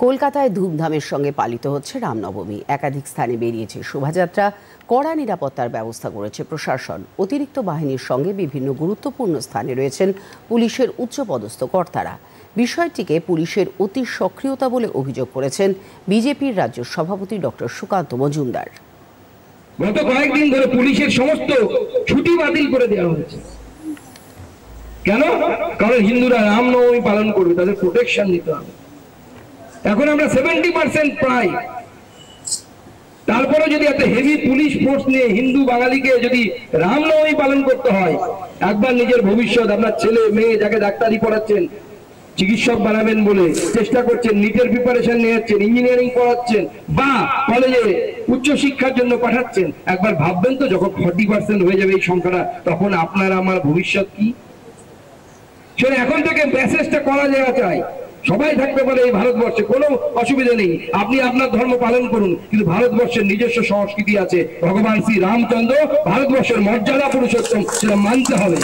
কলকাতায় ধুমধামের সঙ্গে পালিত হচ্ছে রামনবমী। একাধিক স্থানে বেরিয়েছে শোভাযাত্রা, কড়া নিরাপত্তার ব্যবস্থা করেছে প্রশাসন। অতিরিক্ত বাহিনীর সঙ্গে বিভিন্ন গুরুত্বপূর্ণ স্থানে রয়েছেন পুলিশের উচ্চপদস্থ কর্তারা। বিষয়টিকে পুলিশের অতি সক্রিয়তা বলে অভিযোগ করেছেন বিজেপির রাজ্য সভাপতি ডক্টর সুকান্ত মজুমদার। গত কয়েকদিন ধরে পুলিশের সমস্ত ছুটি বাতিল করে দেওয়া হয়েছে। কেন? কারণ হিন্দুরা রামনবমী পালন করবে, তাদের প্রোটেকশন দিতে হবে। এখন আমরা 70% প্রায়, তারপরে যদি এত হেভি পুলিশ ফোর্স নিয়ে হিন্দু বাঙালিকে যদি রামনবমী পালন করতে হয়, একবার নিজের ভবিষ্যৎ, আপনার ছেলে মেয়ে যাকে ডাক্তারি পড়াচ্ছেন, চিকিৎসক বানাবেন বলে চেষ্টা করছেন, নিটের প্রিপারেশন নিয়েছেন, ইঞ্জিনিয়ারিং পড়াচ্ছেন বা কলেজে উচ্চ শিক্ষার জন্য পাঠাচ্ছেন, একবার ভাববেন তো যখন 40% হয়ে যাবে এই সংখ্যাটা, তখন আপনার আমার ভবিষ্যৎ কি? সেটা এখন থেকে মেসেজটা করা যাওয়া চাই। সবাই থাকতে পারে এই ভারতবর্ষে, কোনো অসুবিধা নেই, আপনি আপনার ধর্ম পালন করুন, কিন্তু ভারতবর্ষের নিজস্ব সংস্কৃতি আছে। ভগবান শ্রী রামচন্দ্র ভারতবর্ষের মর্যাদা পুরুষোত্তম, সেটা মানতে হবে।